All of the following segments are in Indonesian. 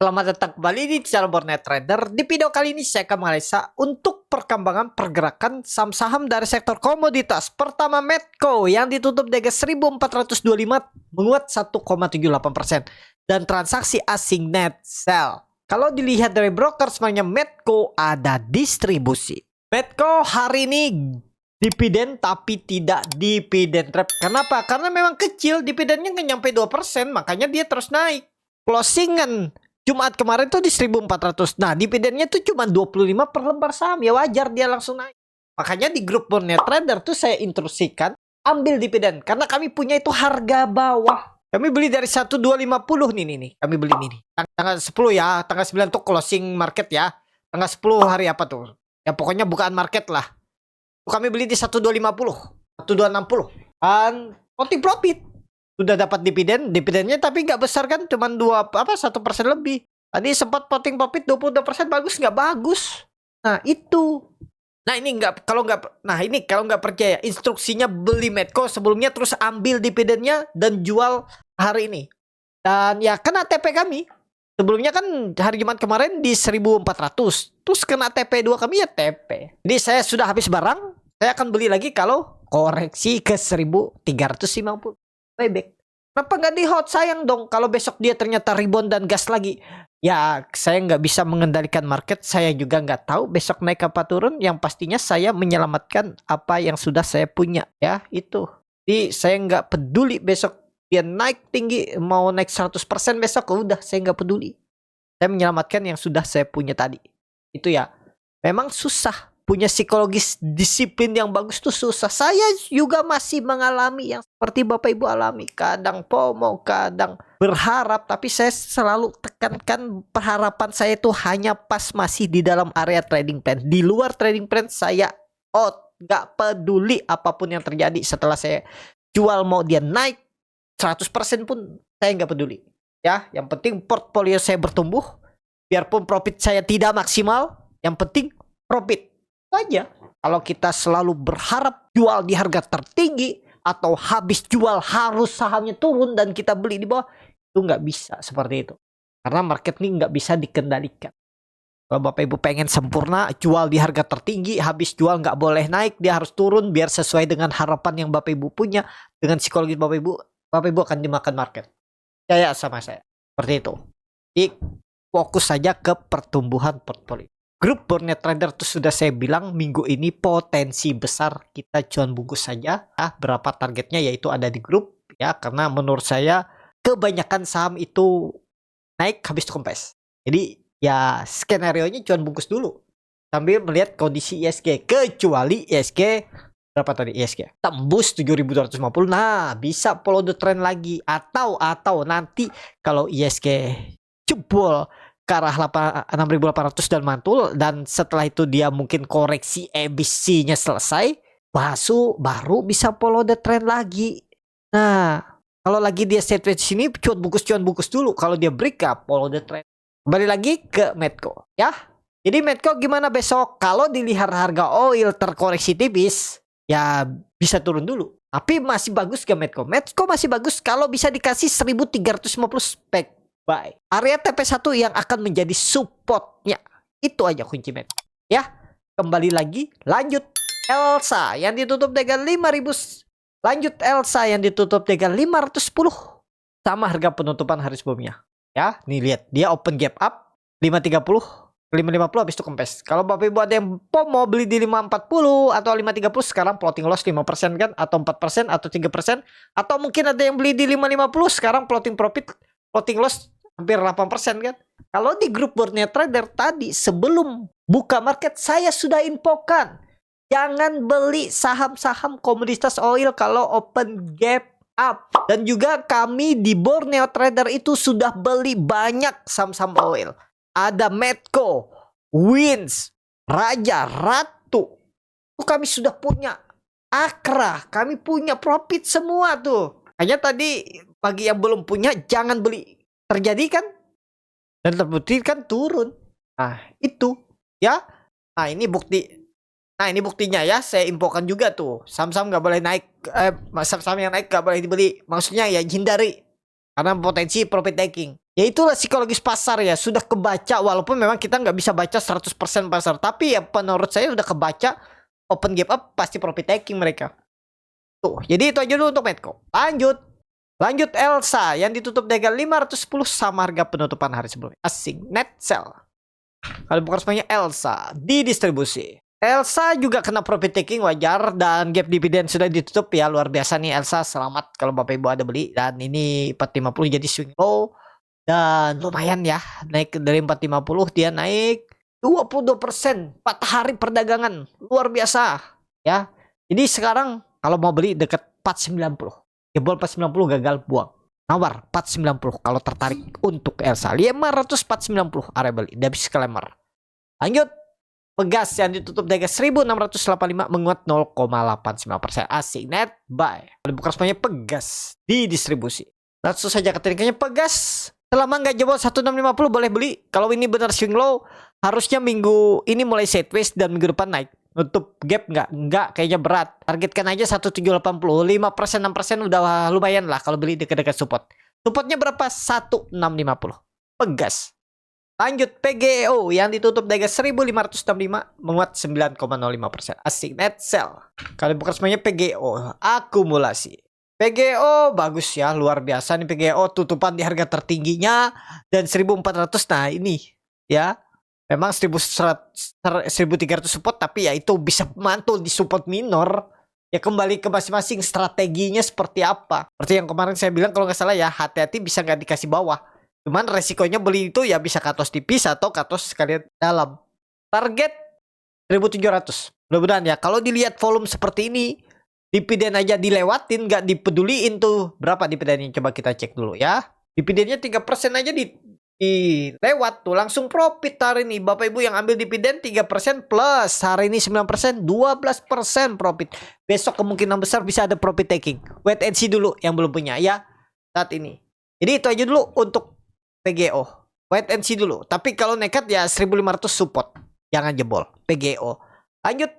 Selamat datang kembali di channel Borneo Trader. Di video kali ini saya akan menganalisa untuk perkembangan pergerakan saham-saham dari sektor komoditas. Pertama, Medco yang ditutup di harga 1425 menguat 1,78% dan transaksi asing net sell. Kalau dilihat dari broker sebenarnya Medco ada distribusi. Medco hari ini dividen tapi tidak dividen trap. Kenapa? Karena memang kecil, dividennya nggak nyampe 2%, makanya dia terus naik. Closingan Jumat kemarin tuh di 1400. Nah, dividennya tuh cuma 25 per lembar saham. Ya wajar dia langsung naik. Makanya di grup Borneo Trader tuh saya instruksikan ambil dividen. Karena kami punya itu harga bawah. Kami beli dari 1250 nih. Kami beli ini. Tanggal 10 ya. Tanggal 9 tuh closing market ya. Tanggal 10 hari apa tuh? Ya pokoknya bukaan market lah. Kami beli di 1250. 1260. Dan floating profit. Sudah dapat dividennya tapi nggak besar kan, cuma 1% lebih. Tadi sempat floating profit 22%, bagus nggak bagus. Nah itu. Nah ini kalau nggak percaya, instruksinya beli Medco sebelumnya, terus ambil dividennya dan jual hari ini. Dan ya kena TP kami. Sebelumnya kan hari Jumat kemarin di 1400. Terus kena TP 2 kami ya TP. Jadi saya sudah habis barang, saya akan beli lagi kalau koreksi ke 1350. Buyback. Kenapa nggak di hot? Sayang dong kalau besok dia ternyata rebound dan gas lagi. Ya saya nggak bisa mengendalikan market. Saya juga nggak tahu besok naik apa turun. Yang pastinya saya menyelamatkan apa yang sudah saya punya. Ya itu. Jadi saya nggak peduli besok dia naik tinggi, mau naik 100% besok, udah saya nggak peduli. Saya menyelamatkan yang sudah saya punya tadi. Itu ya. Memang susah. Punya psikologis disiplin yang bagus tuh susah. Saya juga masih mengalami yang seperti Bapak Ibu alami. Kadang FOMO, kadang berharap. Tapi saya selalu tekankan perharapan saya itu hanya pas masih di dalam area trading plan. Di luar trading plan saya out. Gak peduli apapun yang terjadi setelah saya jual. Mau dia naik 100% pun saya gak peduli. Ya, yang penting portfolio saya bertumbuh. Biarpun profit saya tidak maksimal, yang penting profit aja. Kalau kita selalu berharap jual di harga tertinggi atau habis jual harus sahamnya turun dan kita beli di bawah, itu nggak bisa seperti itu. Karena market ini nggak bisa dikendalikan. Kalau Bapak Ibu pengen sempurna, jual di harga tertinggi, habis jual nggak boleh naik, dia harus turun biar sesuai dengan harapan yang Bapak Ibu punya, dengan psikologi Bapak Ibu akan dimakan market. Percaya sama saya. Seperti itu. Jadi fokus saja ke pertumbuhan portfolio. Grup Borneo Trader itu sudah saya bilang minggu ini potensi besar kita cuan bungkus saja. Berapa targetnya yaitu ada di grup ya, karena menurut saya kebanyakan saham itu naik habis kempes. Jadi ya skenario-nya cuan bungkus dulu sambil melihat kondisi ISG, kecuali ISG berapa tadi ISG? Tembus 7250. Nah, bisa follow the trend lagi atau nanti kalau ISG jebol ke arah 6.800 dan mantul, dan setelah itu dia mungkin koreksi ABC-nya selesai, baru bisa follow the trend lagi. Nah, kalau lagi dia sideways sini cuan bungkus dulu. Kalau dia break up, follow the trend. Kembali lagi ke Medco ya. Jadi Medco gimana besok? Kalau dilihat harga oil terkoreksi tipis, ya bisa turun dulu. Tapi masih bagus ke Medco. Medco masih bagus kalau bisa dikasih 1350 spek. Buy. Area TP1 yang akan menjadi supportnya. Itu aja kunci Medco. Ya, kembali lagi. Lanjut Elsa yang ditutup dengan 5.000. Lanjut Elsa yang ditutup dengan 510. Sama harga penutupan hari sebelumnya. Ya, nih lihat. Dia open gap up 530. 550 habis itu kempes. Kalau Bapak Ibu ada yang mau beli di 540 atau 530, sekarang floating loss 5% kan, atau 4% atau 3%, atau mungkin ada yang beli di 550, sekarang floating loss hampir 8% kan. Kalau di grup Borneo Trader tadi sebelum buka market saya sudah infokan, jangan beli saham-saham komoditas oil kalau open gap up. Dan juga kami di Borneo Trader itu sudah beli banyak saham-saham oil. Ada Medco, Wins, Raja, Ratu. Itu kami sudah punya. Akra, kami punya profit semua tuh. Hanya tadi bagi yang belum punya jangan beli. Terjadi kan? Dan terbukti kan turun. Nah itu ya. Nah ini buktinya ya. Saya infokan juga tuh. Saham-saham gak boleh naik. Saham-saham yang naik gak boleh dibeli. Maksudnya ya hindari. karena potensi profit taking. Ya itulah psikologis pasar ya, sudah kebaca walaupun memang kita nggak bisa baca 100% pasar, tapi ya menurut saya udah kebaca open gap up pasti profit taking mereka. Tuh, jadi itu aja dulu untuk Medco. Lanjut Elsa yang ditutup dengan 510 sama harga penutupan hari sebelumnya. Asing net sell. Kalau bukan semuanya Elsa di distribusi. Elsa juga kena profit taking wajar dan gap dividen sudah ditutup ya, luar biasa nih Elsa, selamat kalau Bapak Ibu ada beli, dan ini 450 jadi swing low dan lumayan ya, naik dari 450 dia naik 22% 4 hari perdagangan, luar biasa ya. Jadi sekarang kalau mau beli dekat 490, jebol 490 gagal buang. Nawar 490 kalau tertarik untuk Elsa. 500 490 area beli. Udah disclaimer. Lanjut. Pegas yang ditutup dengan 1685 menguat 0,89%. Asing net buy. Bukan semuanya Pegas di distribusi. Langsung saja ke triknya Pegas. Selama nggak jebol 1650 boleh beli. Kalau ini benar swing low, harusnya minggu ini mulai sideways dan minggu depan naik. Nutup gap nggak kayaknya berat. Targetkan aja 1780. 5% 6% udah lumayan lah kalau beli dekat-dekat support. Supportnya berapa? 1650. Pegas. Lanjut PGEO yang ditutup dengan 1565 menguat 9,05%. Asing net sell. Kalau bukan semuanya PGEO akumulasi. PGEO bagus ya, luar biasa nih PGEO, tutupan di harga tertingginya dan 1400. Nah ini ya, memang 1300 support, tapi ya itu bisa mantul di support minor. Ya kembali ke masing-masing strateginya seperti apa. Seperti yang kemarin saya bilang kalau nggak salah ya, hati-hati bisa nggak dikasih bawah. Cuman resikonya beli itu ya bisa katos tipis atau katos sekalian dalam. Target 1700. Mudah-mudahan ya, kalau dilihat volume seperti ini, dividen aja dilewatin, nggak dipeduliin tuh. Berapa dividennya? Coba kita cek dulu ya. Dividennya 3% aja dilewat tuh, langsung profit hari ini. Bapak Ibu yang ambil dividen 3% plus hari ini 9%, 12% profit. Besok kemungkinan besar bisa ada profit taking. Wait and see dulu yang belum punya ya saat ini. Jadi itu aja dulu untuk PGO. Wait and see dulu. Tapi kalau nekat ya 1500 support. Jangan jebol. PGO. Lanjut.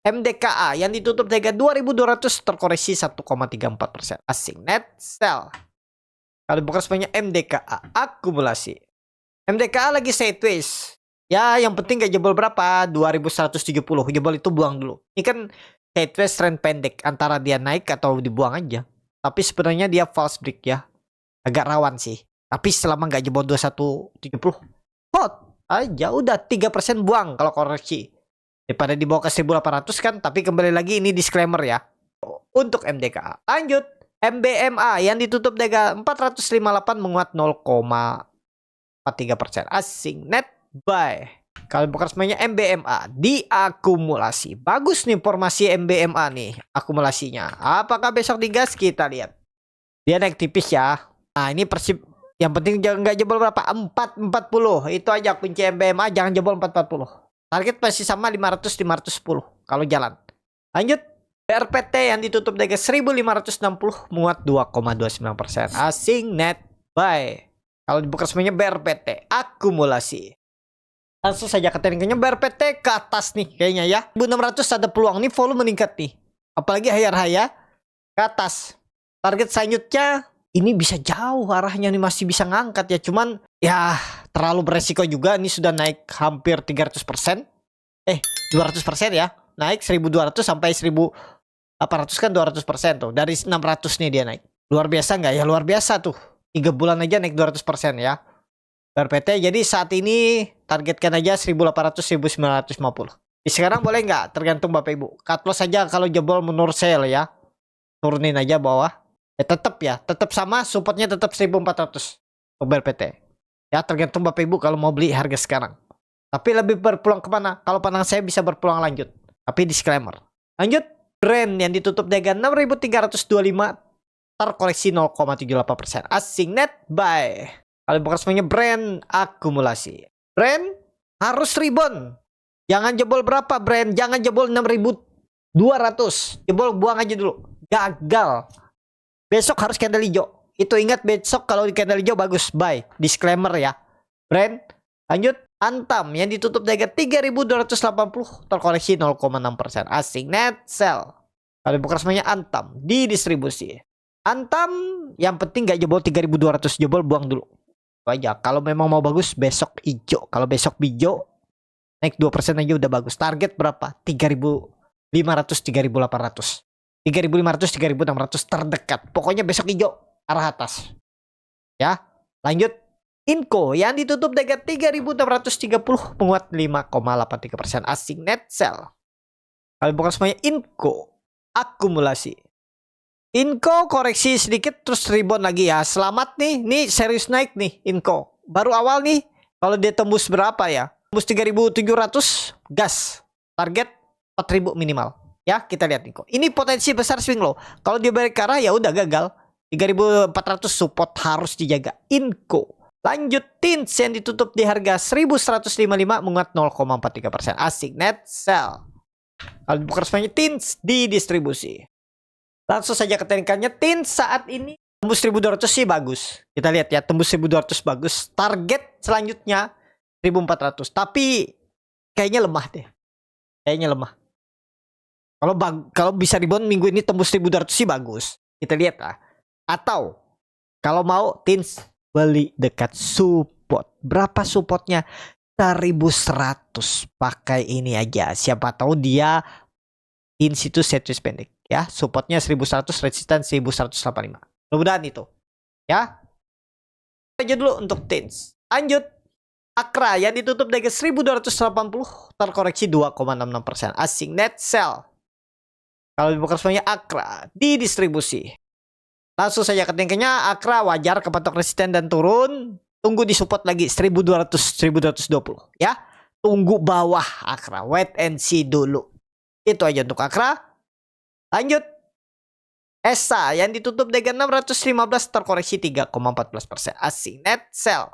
MDKA yang ditutup dengan 2200 terkoreksi 1,34%. Asing net sell. Kalau bukan semuanya MDKA akumulasi. MDKA lagi sideways. Ya yang penting gak jebol berapa? 2170. Jebol itu buang dulu. Ini kan sideways trend pendek. Antara dia naik atau dibuang aja. Tapi sebenarnya dia false break ya. Agak rawan sih. Tapi selama nggak jebol 2170, hot aja udah 3% buang kalau koreksi. Daripada dibawa ke 1800 kan, tapi kembali lagi ini disclaimer ya. Untuk MDKA. Lanjut, MBMA yang ditutup dengan 458 menguat 0,43%. Asing net buy. Kalau bukan semuanya MBMA diakumulasi. Bagus nih formasi MBMA nih akumulasinya. Apakah besok digas? Kita lihat. Dia naik tipis ya. Nah ini Persib. Yang penting jangan nggak jebol berapa? 440. Itu aja kunci MBMA, jangan jebol 440. Target masih sama 500-510 kalau jalan. Lanjut. BRPT yang ditutup dengan 1560 muat 2,29%. Asing net buy. Kalau dibuka semuanya BRPT akumulasi. Langsung saja ke tekniknya BRPT ke atas nih kayaknya ya. 1600 ada peluang nih volume meningkat nih. Apalagi hayar-haya ke atas. Target selanjutnya ini bisa jauh arahnya nih, masih bisa ngangkat ya. Cuman ya terlalu beresiko juga. Ini sudah naik hampir 300%. 200% ya. Naik 1200 sampai 1800 kan 200% tuh. Dari 600 nih dia naik. Luar biasa nggak ya? Luar biasa tuh. 3 bulan aja naik 200% ya. BRPT. Jadi saat ini targetkan aja 1800-1950. Sekarang boleh nggak? Tergantung Bapak Ibu. Cut loss saja kalau jebol menurut saya ya. Turunin aja bawah. Ya tetap sama, supportnya tetap 1400 untuk BRPT. Ya tergantung Bapak Ibu kalau mau beli harga sekarang. Tapi lebih berpeluang kemana? Kalau pandangan saya bisa berpeluang lanjut. Tapi disclaimer. Lanjut, brand yang ditutup dengan 6325 terkoreksi 0,78%. Asing net buy. Kalau bukan semuanya brand akumulasi. Brand harus rebound. Jangan jebol berapa brand? Jangan jebol 6200. Jebol buang aja dulu. Gagal. Besok harus candle hijau. Itu ingat besok kalau di candle hijau bagus. Buy. Disclaimer ya. Brand. Lanjut. Antam yang ditutup dengan 3280 terkoreksi 0,6%. Asing net sell. Kalau bukan semuanya Antam di distribusi. Antam yang penting gak jebol 3.200, jebol buang dulu. Itu aja. Kalau memang mau bagus besok hijau. Kalau besok hijau naik 2% aja udah bagus. Target berapa? 3.500, 3.800. 3.500, 3.600 terdekat. Pokoknya besok hijau arah atas. Ya, lanjut. Inco yang ditutup dengan 3.630 menguat 5,83%. Asing net sell. Kalau bukan semuanya Inco akumulasi. Inco koreksi sedikit terus rebound lagi ya. Selamat nih, serius naik nih Inco. Baru awal nih. Kalau dia tembus berapa ya? Tembus 3.700 gas. Target 4.000 minimal. Ya, kita lihat Inco. Ini potensi besar swing low. Kalau dia balik ke arah ya udah gagal. 3.400 support harus dijaga. Inco. Lanjut Tins yang ditutup di harga 1.155 menguat 0,43%. Asing net sell. Kalau bukan semuanya Tins di distribusi. Langsung saja ke teknikalnya. Tins saat ini tembus 1.200 sih bagus. Kita lihat ya, tembus 1.200 bagus. Target selanjutnya 1.400. Tapi kayaknya lemah deh. Kayaknya lemah. Kalau bisa rebound minggu ini tembus 1.200 sih bagus. Kita lihat lah. Atau kalau mau Tins beli dekat support. Berapa supportnya? 1.100. Pakai ini aja. Siapa tahu dia Tins itu series pendek. Ya, supportnya 1.100, resisten 1.185. Mudah-mudahan itu. Ya. Aja dulu untuk Tins. Lanjut. Akra yang ditutup dengan 1.280 terkoreksi 2,66%. Asing net sell. Kalau bukan semuanya Akra di distribusi. Langsung saja ke tingkatnya. Akra wajar kepatok resisten dan turun. Tunggu di support lagi 1.200, 1.220 ya. Tunggu bawah Akra. Wait and see dulu. Itu aja untuk Akra. Lanjut. ESA yang ditutup dengan 615 terkoreksi 3,14%. Asing net sell.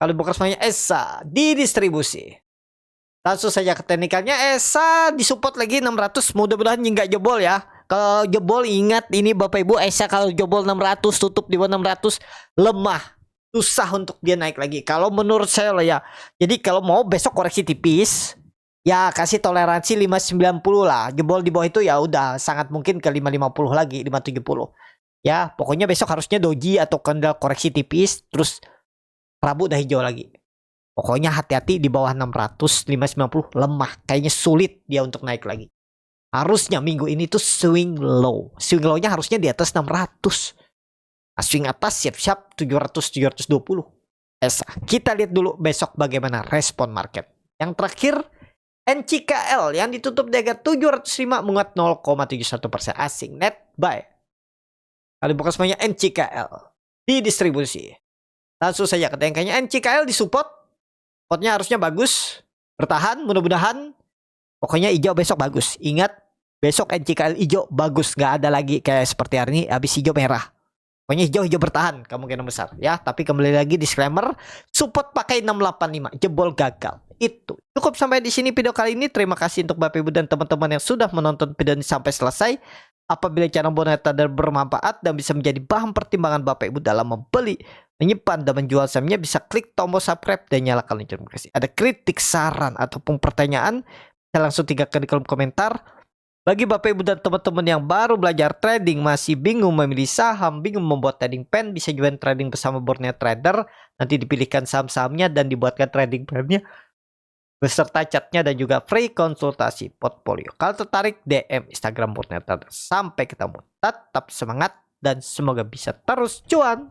Kalau bukan semuanya ESA di distribusi. Langsung saja ke teknikalnya. ESA disupport lagi 600. Mudah-mudahan nggak jebol ya. Kalau jebol ingat ini Bapak Ibu, ESA kalau jebol 600 tutup di bawah 600 lemah. Susah untuk dia naik lagi. Kalau menurut saya lah ya. Jadi kalau mau besok koreksi tipis, ya kasih toleransi 590 lah. Jebol di bawah itu ya udah sangat mungkin ke 550 lagi, 570. Ya, pokoknya besok harusnya doji atau candle koreksi tipis terus Rabu udah hijau lagi. Pokoknya hati-hati di bawah 600, 590 lemah. Kayaknya sulit dia untuk naik lagi. Harusnya minggu ini tuh swing low. Swing low-nya harusnya di atas 600. Nah, swing atas siap-siap 700, 720. ESA. Kita lihat dulu besok bagaimana respon market. Yang terakhir NCKL yang ditutup di harga 705 menguat 0,71%. Asing net buy. Kalau bukan semuanya NCKL di distribusi. Langsung saja ke angkanya NCKL di support. Supportnya harusnya bagus. Bertahan mudah-mudahan. Pokoknya hijau besok bagus. Ingat, besok NCKL hijau bagus. Nggak ada lagi kayak seperti hari ini habis hijau merah. Pokoknya hijau bertahan kemungkinan besar ya. Tapi kembali lagi disclaimer, support pakai 685, jebol gagal. Itu cukup sampai di sini video kali ini. Terima kasih untuk Bapak Ibu dan teman-teman yang sudah menonton video ini sampai selesai. Apabila channel Bonnet Trader bermanfaat dan bisa menjadi bahan pertimbangan Bapak Ibu dalam membeli, menyimpan dan menjual sahamnya, bisa klik tombol subscribe dan nyalakan lonceng notifikasi. Ada kritik, saran ataupun pertanyaan, langsung tinggalkan di kolom komentar. Bagi Bapak Ibu dan teman-teman yang baru belajar trading, masih bingung memilih saham, bingung membuat trading plan, bisa join trading bersama Bonnet Trader. Nanti dipilihkan saham-sahamnya dan dibuatkan trading plan-nya beserta chatnya dan juga free konsultasi portfolio. Kalau tertarik, DM Instagram Bonnet Trader. Sampai ketemu. Tetap semangat dan semoga bisa terus cuan.